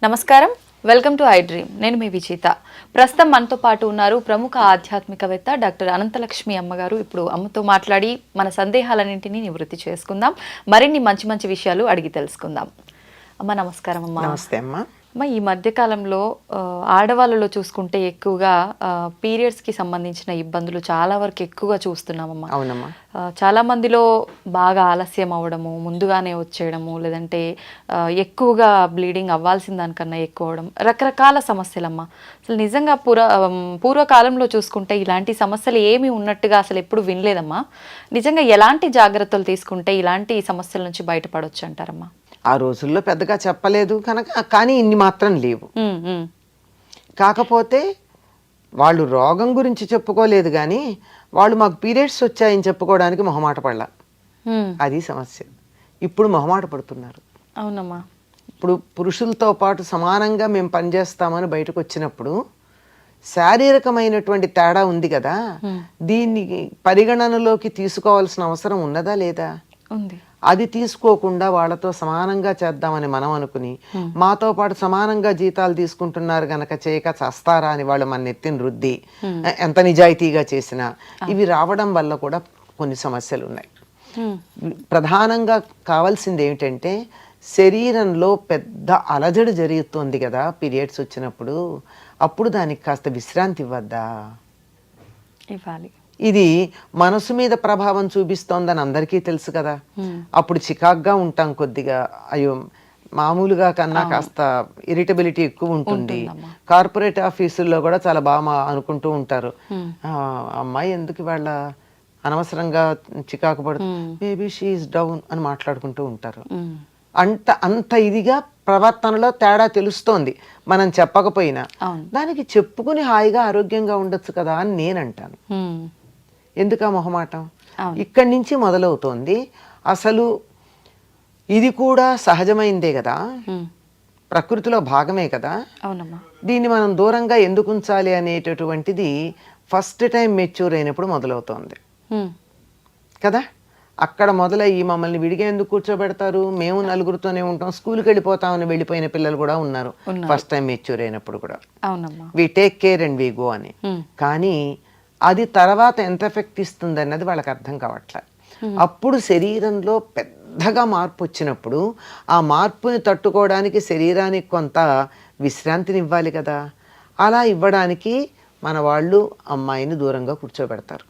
నమస్కారం, welcome to I dream. నేను మీ విజేత. ప్రస్తుతం మనతో పాటు ఉన్నారు ప్రముఖ ఆధ్యాత్మికవేత్త డాక్టర్ అనంతలక్ష్మి అమ్మగారు. ఇప్పుడు అమ్మతో మాట్లాడి మన సందేహాలన్నింటినీ నివృత్తి చేసుకుందాం, మరిన్ని మంచి మంచి విషయాలు అడిగి తెలుసుకుందాం. అమ్మ నమస్కారం. అమ్మ నమస్తే అమ్మ. అమ్మ, ఈ మధ్యకాలంలో ఆడవాళ్ళలో చూసుకుంటే ఎక్కువగా పీరియడ్స్కి సంబంధించిన ఇబ్బందులు చాలా వరకు ఎక్కువగా చూస్తున్నామమ్మా. అవునమ్మా. చాలా మందిలో బాగా ఆలస్యం అవ్వడము, ముందుగానే వచ్చేయడము, లేదంటే ఎక్కువగా బ్లీడింగ్ అవ్వాల్సిన దానికన్నా ఎక్కువ అవడం, రకరకాల సమస్యలమ్మా. అసలు నిజంగా పూర్వకాలంలో చూసుకుంటే ఇలాంటి సమస్యలు ఏమీ ఉన్నట్టుగా అసలు ఎప్పుడు వినలేదమ్మా. నిజంగా ఎలాంటి జాగ్రత్తలు తీసుకుంటే ఇలాంటి సమస్యల నుంచి బయటపడవచ్చు అంటారమ్మా? ఆ రోజుల్లో పెద్దగా చెప్పలేదు కనుక, కానీ ఇన్ని మాత్రం లేవు. కాకపోతే వాళ్ళు రోగం గురించి చెప్పుకోలేదు, కానీ వాళ్ళు మాకు పీరియడ్స్ వచ్చాయని చెప్పుకోవడానికి మొహమాట పడలా. అది సమస్య. ఇప్పుడు మొహమాట పడుతున్నారు. అవునమ్మా. ఇప్పుడు పురుషులతో పాటు సమానంగా మేము పనిచేస్తామని బయటకు వచ్చినప్పుడు శారీరకమైనటువంటి తేడా ఉంది కదా, దీన్ని పరిగణనలోకి తీసుకోవాల్సిన అవసరం ఉన్నదా లేదా? ఉంది. అది తీసుకోకుండా వాళ్ళతో సమానంగా చేద్దామని మనం అనుకుని, మాతో పాటు సమానంగా జీతాలు తీసుకుంటున్నారు గనక చేయక చస్తారా అని వాళ్ళు మన నెత్తిని రుద్ది ఎంత నిజాయితీగా చేసినా ఇవి రావడం వల్ల కూడా కొన్ని సమస్యలు ఉన్నాయి. ప్రధానంగా కావాల్సింది ఏమిటంటే, శరీరంలో పెద్ద అలజడి జరుగుతుంది కదా పీరియడ్స్ వచ్చినప్పుడు, అప్పుడు దానికి కాస్త విశ్రాంతి ఇవ్వద్దా? ఇవ్వాలి. ఇది మనసు మీద ప్రభావం చూపిస్తోందని అందరికీ తెలుసు కదా. అప్పుడు చికాగ్గా ఉంటాం కొద్దిగా, అయ్యో మామూలుగా కన్నా కాస్త ఇరిటబిలిటీ ఎక్కువ ఉంటుంది. కార్పొరేట్ ఆఫీసుల్లో కూడా చాలా బాగా అనుకుంటూ ఉంటారు, అమ్మాయి ఎందుకు వాళ్ళ అనవసరంగా చికాకు పడుతుంది, మేబీ షీఈస్ డౌన్ అని మాట్లాడుకుంటూ ఉంటారు. అంత ఇదిగా ప్రవర్తనలో తేడా తెలుస్తోంది మనం చెప్పకపోయినా. దానికి చెప్పుకుని హాయిగా ఆరోగ్యంగా ఉండొచ్చు కదా అని నేను అంటాను. ఎందుకా మొహమాటం? ఇక్కడి నుంచి మొదలవుతోంది. అసలు ఇది కూడా సహజమైందే కదా, ప్రకృతిలో భాగమే కదా. దీన్ని మనం దూరంగా ఎందుకు ఉంచాలి అనేటటువంటిది ఫస్ట్ టైం మెచ్యూర్ అయినప్పుడు మొదలవుతోంది కదా. అక్కడ మొదలయ్యి మమ్మల్ని విడిగా ఎందుకు కూర్చోబెడతారు, మేము నలుగురితోనే ఉంటాం, స్కూల్కి వెళ్ళిపోతామని వెళ్ళిపోయిన పిల్లలు కూడా ఉన్నారు ఫస్ట్ టైం మెచ్యూర్ అయినప్పుడు కూడా. We take care and we go అని. కానీ అది తర్వాత ఎంత ఎఫెక్ట్ ఇస్తుంది అన్నది వాళ్ళకి అర్థం కావట్లే. అప్పుడు శరీరంలో పెద్దగా మార్పు వచ్చినప్పుడు ఆ మార్పుని తట్టుకోవడానికి శరీరానికి కొంత విశ్రాంతిని ఇవ్వాలి కదా. అలా ఇవ్వడానికి మన వాళ్ళు అమ్మాయిని దూరంగా కూర్చోబెడతారు,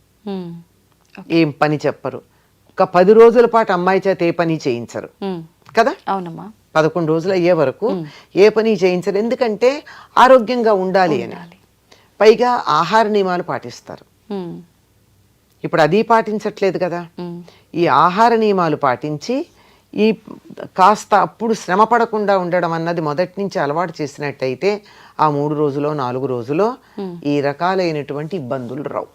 ఏం పని చెప్పరు. ఒక 10 రోజుల పాటు అమ్మాయి చేత ఏ పని చేయించరు కదా. అవునమ్మా. 11 రోజులు అయ్యే వరకు ఏ పని చేయించరు, ఎందుకంటే ఆరోగ్యంగా ఉండాలి అని. పైగా ఆహార నియమాలు పాటిస్తారు. ఇప్పుడు అది పాటించట్లేదు కదా. ఈ ఆహార నియమాలు పాటించి ఈ కాస్త అప్పుడు శ్రమ పడకుండా ఉండడం అన్నది మొదటి నుంచి అలవాటు చేసినట్టయితే ఆ 3 రోజులో 4 రోజులో ఈ రకాలైనటువంటి ఇబ్బందులు రావు.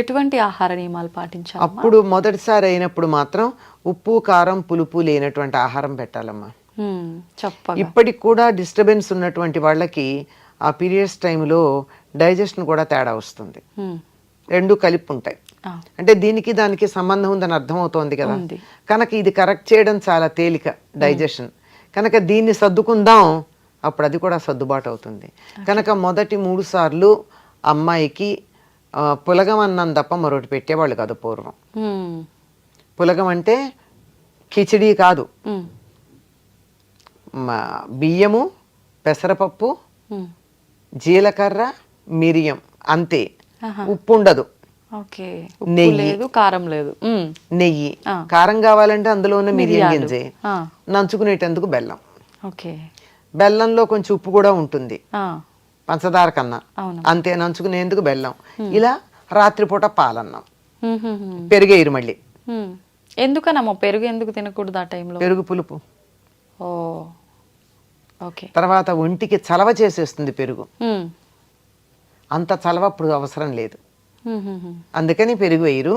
ఎటువంటి ఆహార నియమాలు పాటించాలి? అప్పుడు మొదటిసారి అయినప్పుడు మాత్రం ఉప్పు కారం పులుపు లేనటువంటి ఆహారం పెట్టాలమ్మా. ఇప్పటికి కూడా డిస్టర్బెన్స్ ఉన్నటువంటి వాళ్ళకి ఆ పీరియడ్స్ టైంలో డైజెషన్ కూడా తేడా వస్తుంది. రెండు కలిపి ఉంటాయి. అంటే దీనికి దానికి సంబంధం ఉందని అర్థమవుతోంది కదా. కనుక ఇది కరెక్ట్ చేయడం చాలా తేలిక, డైజెషన్. కనుక దీన్ని సర్దుకుందాం, అప్పుడు అది కూడా సర్దుబాటు అవుతుంది. కనుక మొదటి 3 సార్లు అమ్మాయికి పులగం అన్నం తప్ప మరొకటి పెట్టేవాళ్ళు కాదు పూర్వం. పులగం అంటే కిచిడీ కాదు, బియ్యము, పెసరపప్పు, జీలకర్ర, మిరియం అంతే, ఉప్పు ఉండదు, నెయ్యి, కారం లేదు, నెయ్యి. కారం కావాలంటే అందులో ఉన్న మిరియం గింజ, నంచుకునేటందుకు బెల్లం. బెల్లంలో కొంచెం ఉప్పు కూడా ఉంటుంది పంచదార కన్నా, అంతే, నంచుకునేందుకు బెల్లం. ఇలా రాత్రిపూట పాలన్నం, పెరుగేరు మళ్ళీ. ఎందుకనమ్మా పెరుగు ఎందుకు తినకూడదు ఆ టైంలో? పెరుగు పులుపు, తర్వాత ఒంటికి చలవ చేసేస్తుంది పెరుగు. అంత చలవ ఇప్పుడు అవసరం లేదు, అందుకని పెరుగు వేయరు.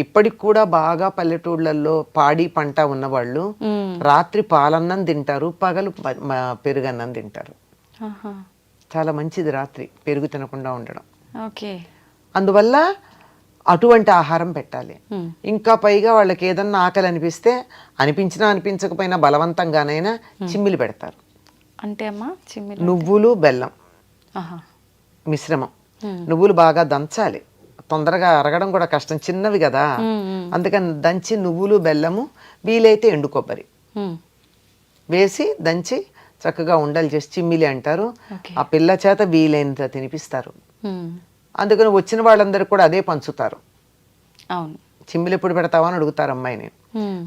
ఇప్పటికి కూడా బాగా పల్లెటూళ్ళల్లో పాడి పంట ఉన్నవాళ్ళు రాత్రి పాలన్నం తింటారు, పగలు పెరుగన్నం తింటారు. చాలా మంచిది రాత్రి పెరుగు తినకుండా ఉండడం. అందువల్ల అటువంటి ఆహారం పెట్టాలి. ఇంకా పైగా వాళ్ళకి ఏదన్నా ఆకలి అనిపిస్తే, అనిపించినా అనిపించకపోయినా బలవంతంగానైనా చిమ్మిలి పెడతారు. అంటే అమ్మా చిమ్మిలి నువ్వులు బెల్లం ఆహా. మిశ్రమం. నువ్వులు బాగా దంచాలి, తొందరగా అరగడం కూడా కష్టం, చిన్నవి కదా. అందుకని దంచి నువ్వులు బెల్లము, వీలైతే ఎండు కొబ్బరి వేసి దంచి చక్కగా ఉండలు చేసి చిమ్మిలి అంటారు. ఓకే. ఆ పిల్ల చేత వీలైనంత తినిపిస్తారు. అందుకని వచ్చిన వాళ్ళందరూ కూడా అదే పంచుతారు. అవును. చిమ్మిలి ఎప్పుడు పెడతావా అని అడుగుతారు అమ్మాయిని.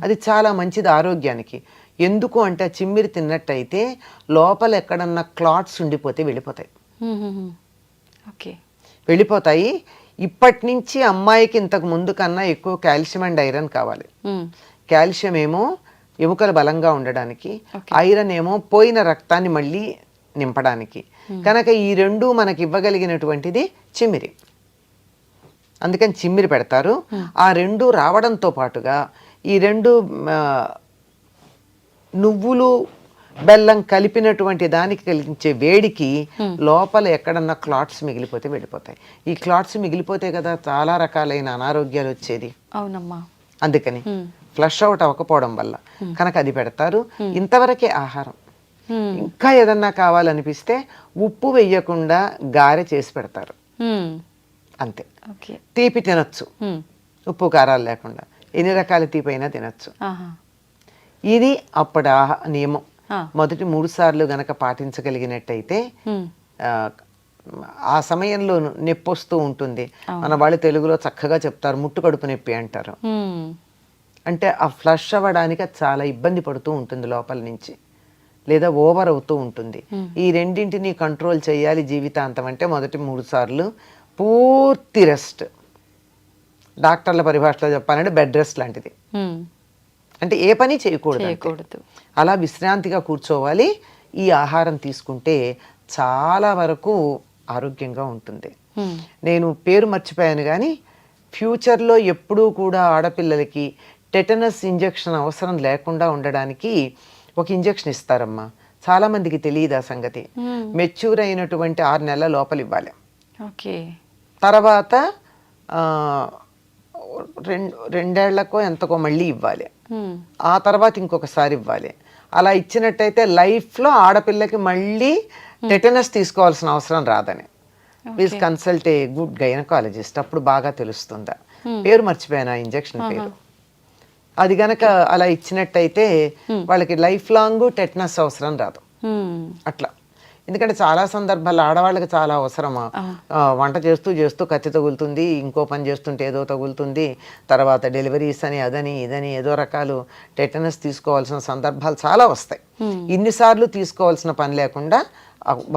అది చాలా మంచిది ఆరోగ్యానికి. ఎందుకు అంటే ఆ చిమ్మిరి తిన్నట్టయితే లోపల ఎక్కడన్నా క్లాట్స్ ఉండిపోతే వెళ్ళిపోతాయి. ఓకే. వెళ్ళిపోతాయి. ఇప్పటి నుంచి అమ్మాయికి ఇంతకు ముందు కన్నా ఎక్కువ కాల్షియం అండ్ ఐరన్ కావాలి. కాల్షియం ఏమో ఎముకలు బలంగా ఉండడానికి, ఐరన్ ఏమో పోయిన రక్తాన్ని మళ్ళీ నింపడానికి. కనుక ఈ రెండు మనకి ఇవ్వగలిగినటువంటిది చిమ్మిరి. అందుకని చిమ్మిరి పెడతారు. ఆ రెండు రావడంతో పాటుగా ఈ రెండు నువ్వులు బెల్లం కలిపినటువంటి దానికి కలిగించే వేడికి లోపల ఎక్కడన్నా క్లాట్స్ మిగిలిపోతే వెళ్ళిపోతాయి. ఈ క్లాట్స్ మిగిలిపోతే కదా చాలా రకాలైన అనారోగ్యాలు వచ్చేది. అవునమ్మా. అందుకని ఫ్లష్ అవుట్ అవ్వకపోవడం వల్ల కనుక అది పెడతారు. ఇంతవరకే ఆహారం. ఇంకా ఏదన్నా కావాలనిపిస్తే ఉప్పు వేయకుండా గారె చేసి పెడతారు, అంతే. తీపి తినొచ్చు, ఉప్పు కారాలు లేకుండా ఎన్ని రకాల తీపి అయినా తినొచ్చు. ఇది అప్పటి నియమం. మొదటి 3 సార్లు గనక పాటించగలిగినట్టయితే ఆ సమయంలో నొప్పి వస్తూ ఉంటుంది. మన వాళ్ళు తెలుగులో చక్కగా చెప్తారు, ముట్టు కడుపు నొప్పి అంటారు. అంటే ఆ ఫ్లష్ అవ్వడానికి చాలా ఇబ్బంది పడుతూ ఉంటుంది లోపల నుంచి, లేదా ఓవర్ అవుతూ ఉంటుంది. ఈ రెండింటిని కంట్రోల్ చేయాలి జీవితాంతం అంటే మొదటి 3 సార్లు పూర్తి రెస్ట్. డాక్టర్ల పరిభాషలో చెప్పాలంటే బెడ్ రెస్ట్ లాంటిది. అంటే ఏ పని చేయకూడదు, అలా విశ్రాంతిగా కూర్చోవాలి. ఈ ఆహారం తీసుకుంటే చాలా వరకు ఆరోగ్యంగా ఉంటుంది. నేను పేరు మర్చిపోయాను కానీ ఫ్యూచర్లో ఎప్పుడూ కూడా ఆడపిల్లలకి టెటనస్ ఇంజెక్షన్ అవసరం లేకుండా ఉండడానికి ఒక ఇంజెక్షన్ ఇస్తారమ్మా. చాలా మందికి తెలియదు ఆ సంగతి. మెచ్యూర్ అయినటువంటి 6 నెలల లోపల ఇవ్వాలి. తర్వాత 2 ఏళ్లకో ఎంతకో మళ్ళీ ఇవ్వాలి. ఆ తర్వాత ఇంకొకసారి ఇవ్వాలి. అలా ఇచ్చినట్టయితే లైఫ్లో ఆడపిల్లకి మళ్ళీ టెటనస్ తీసుకోవాల్సిన అవసరం రాదని. Please consult a good gynaecologist, అప్పుడు బాగా తెలుస్తుందా. పేరు మర్చిపోయాను ఆ ఇంజెక్షన్ పేరు. అది గనక అలా ఇచ్చినట్టయితే వాళ్ళకి లైఫ్ లాంగ్ టెటనస్ అవసరం రాదు. అట్లా. ఎందుకంటే చాలా సందర్భాల్లో ఆడవాళ్ళకి చాలా అవసరమా. వంట చేస్తూ చేస్తూ కత్తి తగులుతుంది, ఇంకో పని చేస్తుంటే ఏదో తగులుతుంది, తర్వాత డెలివరీస్ అని అదని ఇదని ఏదో రకాలు టెటనస్ తీసుకోవాల్సిన సందర్భాలు చాలా వస్తాయి. ఇన్నిసార్లు తీసుకోవాల్సిన పని లేకుండా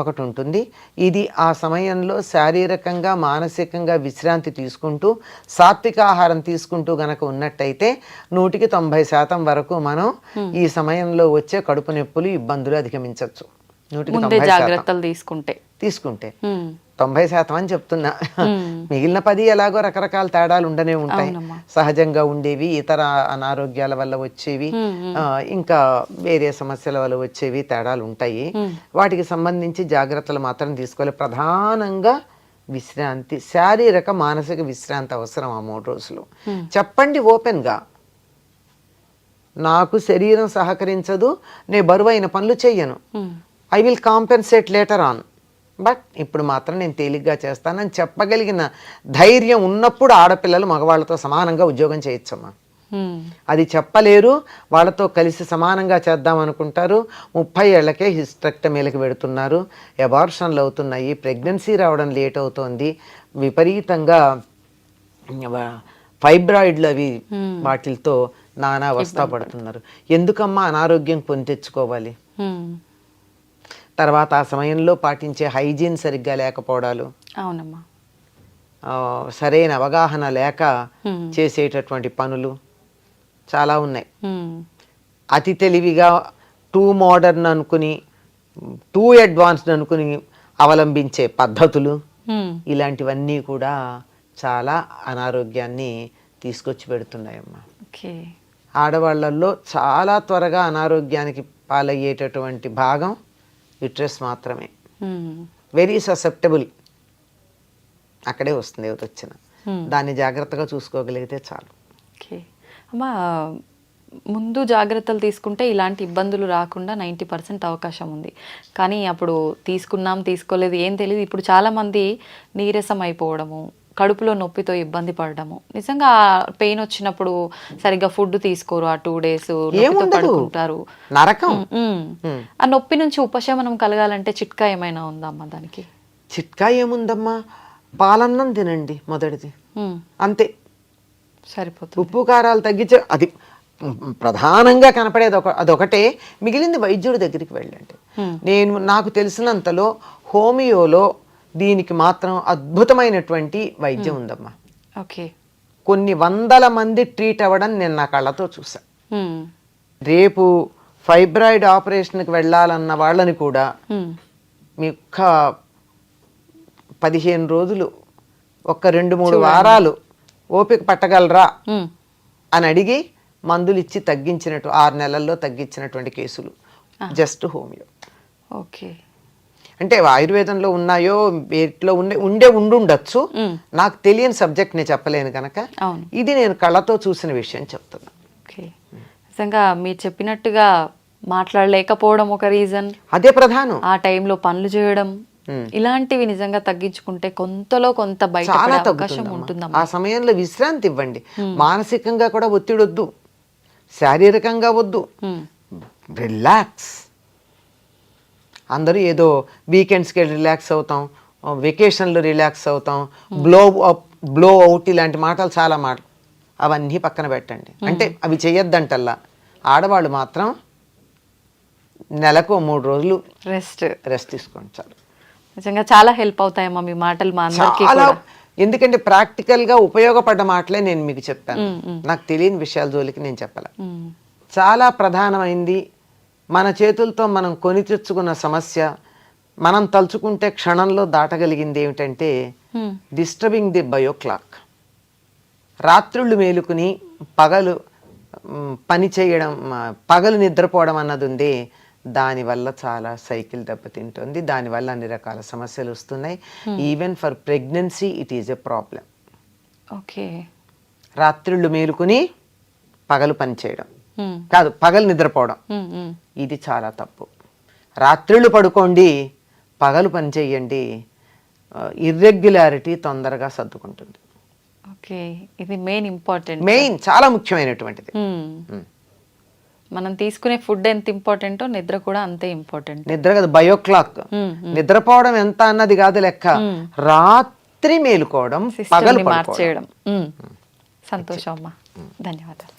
ఒకటి ఉంటుంది. ఇది ఆ సమయంలో శారీరకంగా మానసికంగా విశ్రాంతి తీసుకుంటూ సాత్విక ఆహారం తీసుకుంటూ గనక ఉన్నట్టయితే 190% వరకు మనం ఈ సమయంలో వచ్చే కడుపు నొప్పులు ఇబ్బందులు అధిగమించవచ్చు. 190% జాగ్రత్తలు తీసుకుంటే 90% అని చెప్తున్నా. మిగిలిన 10 ఎలాగో రకరకాల తేడాలు ఉండనే ఉంటాయి. సహజంగా ఉండేవి, ఇతర అనారోగ్యాల వల్ల వచ్చేవి, ఇంకా వేరే సమస్యల వల్ల వచ్చేవి తేడాలు ఉంటాయి. వాటికి సంబంధించి జాగ్రత్తలు మాత్రం తీసుకోవాలి. ప్రధానంగా విశ్రాంతి, శారీరక మానసిక విశ్రాంతి అవసరం ఆ 3 రోజులు. చెప్పండి ఓపెన్గా, నాకు శరీరం సహకరించదు, నేను బరువైన పనులు చెయ్యను, I will compensate later on, but ఇప్పుడు మాత్రం నేను తేలిగ్గా చేస్తానని చెప్పగలిగిన ధైర్యం ఉన్నప్పుడు ఆడపిల్లలు మగవాళ్ళతో సమానంగా ఉద్యోగం చేయొచ్చమ్మా. అది చెప్పలేరు, వాళ్ళతో కలిసి సమానంగా చేద్దాం అనుకుంటారు. 30 ఏళ్లకే హిస్టెక్టమీలకు పెడుతున్నారు, అబార్షన్లు అవుతున్నాయి, ప్రెగ్నెన్సీ రావడం లేట్ అవుతోంది, విపరీతంగా ఫైబ్రాయిడ్లు అవి వాటితో నానా అవస్థ పడుతున్నారు. ఎందుకమ్మా అనారోగ్యం కొని తెచ్చుకోవాలి? తర్వాత ఆ సమయంలో పాటించే హైజీన్ సరిగ్గా లేకపోవడాలు, అవునమ్మా, సరైన అవగాహన లేక చేసేటటువంటి పనులు చాలా ఉన్నాయి. అతి తెలివిగా టూ మోడర్న్ అనుకుని, టూ అడ్వాన్స్డ్ అనుకుని అవలంబించే పద్ధతులు, ఇలాంటివన్నీ కూడా చాలా అనారోగ్యాన్ని తీసుకొచ్చి పెడుతున్నాయమ్మా. ఆడవాళ్ళల్లో చాలా త్వరగా అనారోగ్యానికి పాలయ్యేటటువంటి భాగం యుట్రస్ మాత్రమే. వెరీ ససెప్టబుల్, అక్కడే వస్తుంది ఏది వచ్చిన. దాన్ని జాగ్రత్తగా చూసుకోగలిగితే చాలు. అమ్మా, ముందు జాగ్రత్తలు తీసుకుంటే ఇలాంటి ఇబ్బందులు రాకుండా 90% అవకాశం ఉంది. కానీ అప్పుడు తీసుకున్నాం తీసుకోలేదు ఏం తెలియదు. ఇప్పుడు చాలామంది నీరసం అయిపోవడము, కడుపులో నొప్పితో ఇబ్బంది పడడము, నిజంగా పెయిన్ వచ్చినప్పుడు సరిగ్గా ఫుడ్ తీసుకోరు, ఆ 2 days పడుకుంటారు, నరకం. ఆ నొప్పి నుంచి ఉపశమనం కలగాలంటే చిట్కా ఏమైనా ఉందమ్మా దానికి? చిట్కా ఏముందమ్మా, పాలన్నం తినండి మొదటిది, అంతే సరిపోతుంది. ఉప్పు కారాలు తగ్గించే, అది ప్రధానంగా కనపడేది అదొకటే. మిగిలింది వైద్యుడి దగ్గరికి వెళ్ళండి. నాకు తెలిసినంతలో హోమియోలో దీనికి మాత్రం అద్భుతమైనటువంటి వైద్యం ఉందమ్మా. ఓకే. కొన్ని వందల మంది ట్రీట్ అవ్వడం నేను నా కళ్ళతో చూసా. రేపు ఫైబ్రాయిడ్ ఆపరేషన్కి వెళ్ళాలన్న వాళ్ళని కూడా మీ ఒక్క 15 రోజులు, ఒక్క 2-3 వారాలు ఓపిక పట్టగలరా అని అడిగి మందులు ఇచ్చి తగ్గించినట్టు 6 నెలల్లో తగ్గించినటువంటి కేసులు జస్ట్ హోమియో. ఓకే. అంటే ఆయుర్వేదంలో ఉన్నాయో వీటిలో ఉండుండొచ్చు, నాకు తెలియని సబ్జెక్ట్ నేను చెప్పలేను కనుక ఇది నేను కళ్ళతో చూసిన విషయం చెప్తున్నా. ఓకే. నిజంగా మీరు చెప్పినట్టుగా మాట్లాడలేకపోవడం ఒక రీజన్, అదే ప్రధానం. ఆ టైంలో పనులు చేయడం, ఇలాంటివి నిజంగా తగ్గించుకుంటే కొంతలో కొంత బయట చాలా అవకాశం ఉంటుంది. ఆ సమయంలో విశ్రాంతి ఇవ్వండి. మానసికంగా కూడా ఒత్తిడి వద్దు, శారీరకంగా వద్దు, రిలాక్స్. అందరూ ఏదో వీకెండ్స్కి రిలాక్స్ అవుతాం, వెకేషన్లో రిలాక్స్ అవుతాం, బ్లో అవుట్ ఇలాంటి మాటలు చాలా అవన్నీ పక్కన పెట్టండి. అంటే అవి చేయొద్దంటల్లా. ఆడవాళ్ళు మాత్రం నెలకు 3 రోజులు రెస్ట్ తీసుకోండి చాలు. నిజంగా చాలా హెల్ప్ అవుతాయమ్మా మీ మాటలు మా అందరికీ కూడా. ఎందుకంటే ప్రాక్టికల్గా ఉపయోగపడ్డ మాటలే నేను మీకు చెప్పాను. నాకు తెలియని విషయాల జోలికి నేను చెప్పాల. చాలా ప్రధానమైంది, మన చేతులతో మనం కొని తెచ్చుకున్న సమస్య మనం తలుచుకుంటే క్షణంలో దాటగలిగింది ఏమిటంటే డిస్టర్బింగ్ ది బయోక్లాక్. రాత్రుళ్ళు మేలుకుని పగలు పని చేయడం, పగలు నిద్రపోవడం అన్నది ఉంది. దానివల్ల చాలా సైకిల్ దెబ్బతింటుంది, దానివల్ల అన్ని రకాల సమస్యలు వస్తున్నాయి. Even for pregnancy it is a problem. Okay. రాత్రుళ్ళు మేలుకుని పగలు పని చేయడం కాదు, పగలు నిద్రపోవడం, ఇది చాలా తప్పు. రాత్రుళ్ళు పడుకోండి, పగలు పని చేయండి, ఇర్రెగ్యులారిటీ తొందరగా సర్దుకుంటుంది. ఓకే. ఇది మెయిన్ చాలా ముఖ్యమైనటువంటిది. మనం తీసుకునే ఫుడ్ ఎంత ఇంపార్టెంటో నిద్ర కూడా అంతే ఇంపార్టెంట్. నిద్ర కదా, బయోక్లాక్. నిద్రపోవడం ఎంత అన్నది కాదు లెక్క, రాత్రి మేలుకోవడం, పగలు మార్చేయడం. సంతోషం అమ్మా, ధన్యవాదాలు.